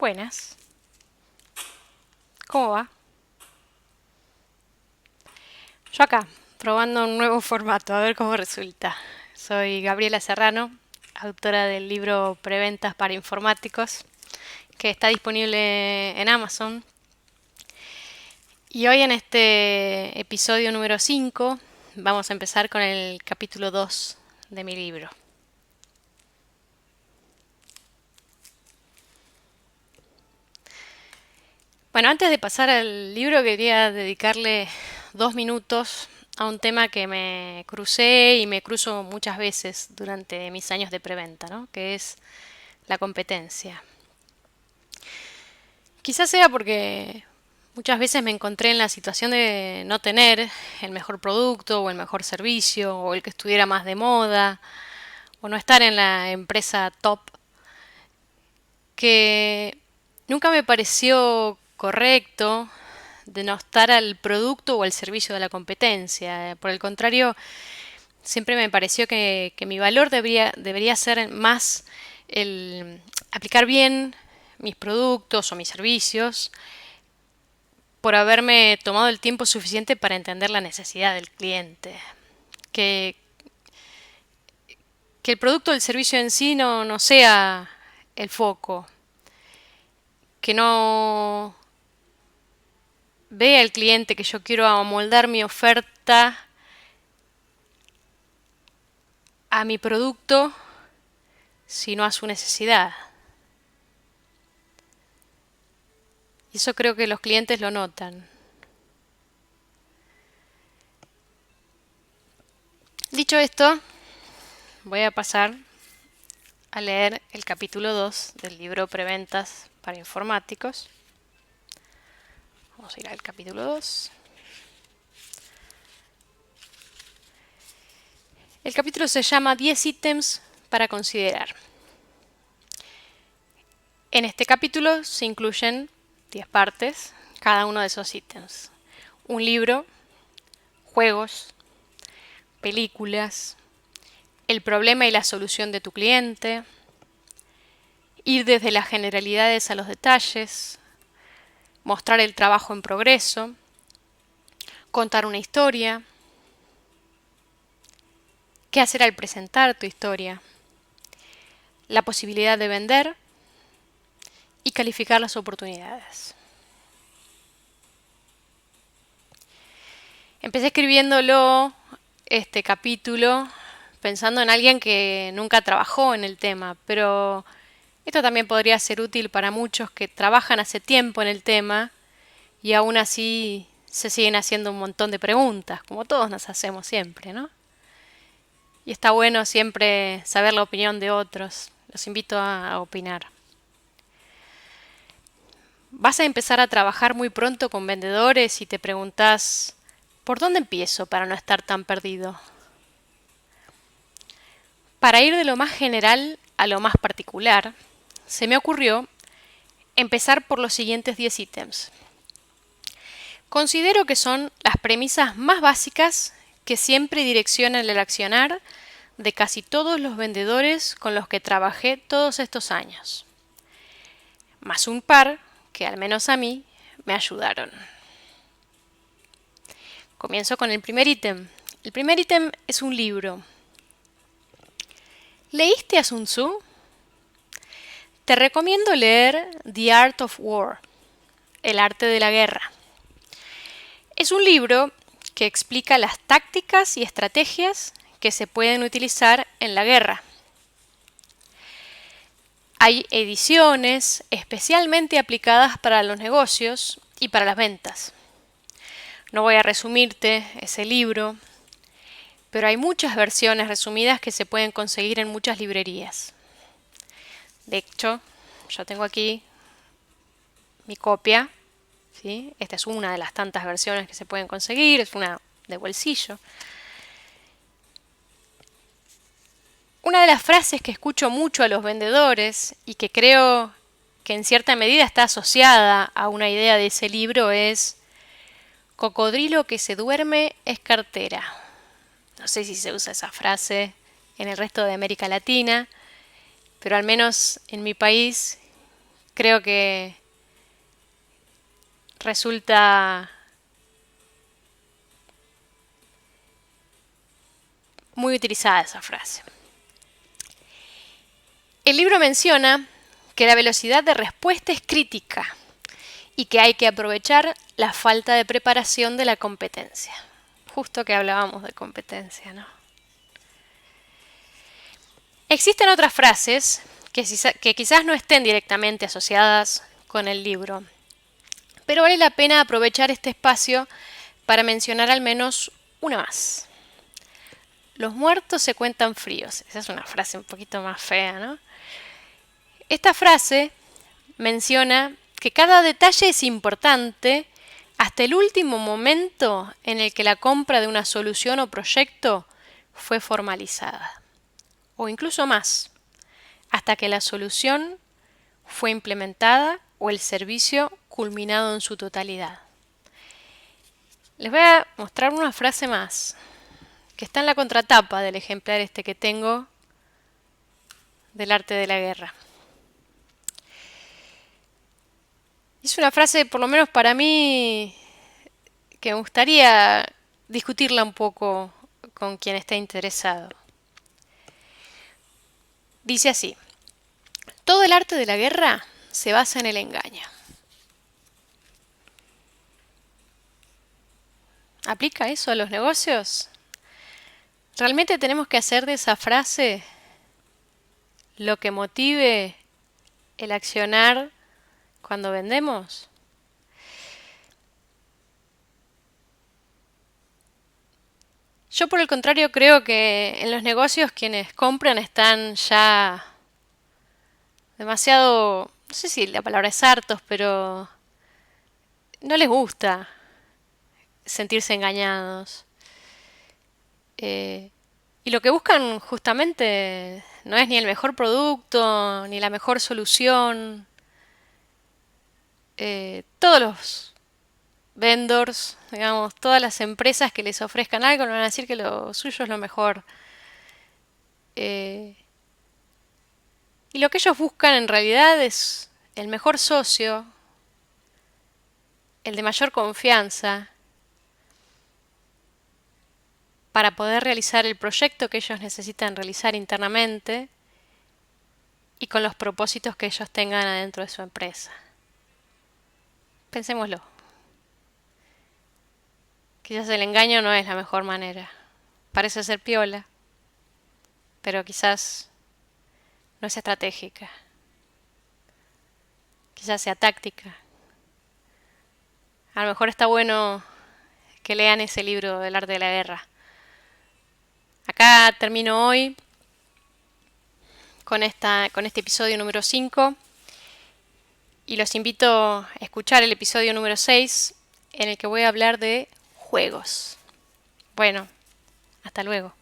Buenas, ¿cómo va? Yo acá, probando un nuevo formato, a ver cómo resulta. Soy Gabriela Serrano, autora del libro Preventas para Informáticos, que está disponible en Amazon. Y hoy en este episodio número 5 vamos a empezar con el capítulo 2 de mi libro. Bueno, antes de pasar al libro quería dedicarle 2 minutos a un tema que me crucé y me cruzo muchas veces durante mis años de preventa, ¿no? Que es la competencia. Quizás sea porque muchas veces me encontré en la situación de no tener el mejor producto o el mejor servicio o el que estuviera más de moda o no estar en la empresa top, que nunca me pareció correcto denostar al producto o al servicio de la competencia. Por el contrario, siempre me pareció que mi valor debería ser más el aplicar bien mis productos o mis servicios por haberme tomado el tiempo suficiente para entender la necesidad del cliente. Que, que el producto o el servicio en sí no sea el foco. Que no vea el cliente que yo quiero amoldar mi oferta a mi producto, sino a su necesidad. Y eso creo que los clientes lo notan. Dicho esto, voy a pasar a leer el capítulo 2 del libro Preventas para Informáticos. Vamos a ir al capítulo 2. El capítulo se llama 10 ítems para considerar. En este capítulo se incluyen 10 partes, cada uno de esos ítems. Un libro, juegos, películas, el problema y la solución de tu cliente, ir desde las generalidades a los detalles, mostrar el trabajo en progreso, contar una historia, qué hacer al presentar tu historia, la posibilidad de vender y calificar las oportunidades. Empecé escribiéndolo, este capítulo, pensando en alguien que nunca trabajó en el tema, pero esto también podría ser útil para muchos que trabajan hace tiempo en el tema y aún así se siguen haciendo un montón de preguntas, como todos nos hacemos siempre, ¿no? Y está bueno siempre saber la opinión de otros. Los invito a opinar. Vas a empezar a trabajar muy pronto con vendedores y te preguntas, ¿por dónde empiezo para no estar tan perdido? Para ir de lo más general a lo más particular, se me ocurrió empezar por los siguientes 10 ítems. Considero que son las premisas más básicas que siempre direccionan el accionar de casi todos los vendedores con los que trabajé todos estos años, más un par que al menos a mí me ayudaron. Comienzo con el primer ítem. El primer ítem es un libro. ¿Leíste a Sun Tzu? Te recomiendo leer The Art of War, El arte de la guerra. Es un libro que explica las tácticas y estrategias que se pueden utilizar en la guerra. Hay ediciones especialmente aplicadas para los negocios y para las ventas. No voy a resumirte ese libro, pero hay muchas versiones resumidas que se pueden conseguir en muchas librerías. De hecho, yo tengo aquí mi copia, ¿sí? Esta es una de las tantas versiones que se pueden conseguir, es una de bolsillo. Una de las frases que escucho mucho a los vendedores y que creo que en cierta medida está asociada a una idea de ese libro es: cocodrilo que se duerme es cartera. No sé si se usa esa frase en el resto de América Latina, pero al menos en mi país creo que resulta muy utilizada esa frase. El libro menciona que la velocidad de respuesta es crítica y que hay que aprovechar la falta de preparación de la competencia. Justo que hablábamos de competencia, ¿no? Existen otras frases que quizás no estén directamente asociadas con el libro, pero vale la pena aprovechar este espacio para mencionar al menos una más. Los muertos se cuentan fríos. Esa es una frase un poquito más fea, ¿no? Esta frase menciona que cada detalle es importante hasta el último momento en el que la compra de una solución o proyecto fue formalizada. O incluso más, hasta que la solución fue implementada o el servicio culminado en su totalidad. Les voy a mostrar una frase más, que está en la contratapa del ejemplar este que tengo del arte de la guerra. Es una frase, por lo menos para mí, que me gustaría discutirla un poco con quien esté interesado. Dice así: todo el arte de la guerra se basa en el engaño. ¿Aplica eso a los negocios? ¿Realmente tenemos que hacer de esa frase lo que motive el accionar cuando vendemos? Yo por el contrario creo que en los negocios quienes compran están ya demasiado, no sé si la palabra es hartos, pero no les gusta sentirse engañados. Y lo que buscan justamente no es ni el mejor producto, ni la mejor solución. Todos los vendors, digamos, todas las empresas que les ofrezcan algo, le van a decir que lo suyo es lo mejor. Y lo que ellos buscan en realidad es el mejor socio, el de mayor confianza, para poder realizar el proyecto que ellos necesitan realizar internamente y con los propósitos que ellos tengan adentro de su empresa. Pensémoslo. Quizás el engaño no es la mejor manera. Parece ser piola, pero quizás no es estratégica. Quizás sea táctica. A lo mejor está bueno que lean ese libro del arte de la guerra. Acá termino hoy con este episodio número 5 y los invito a escuchar el episodio número 6 en el que voy a hablar de juegos. Bueno, hasta luego.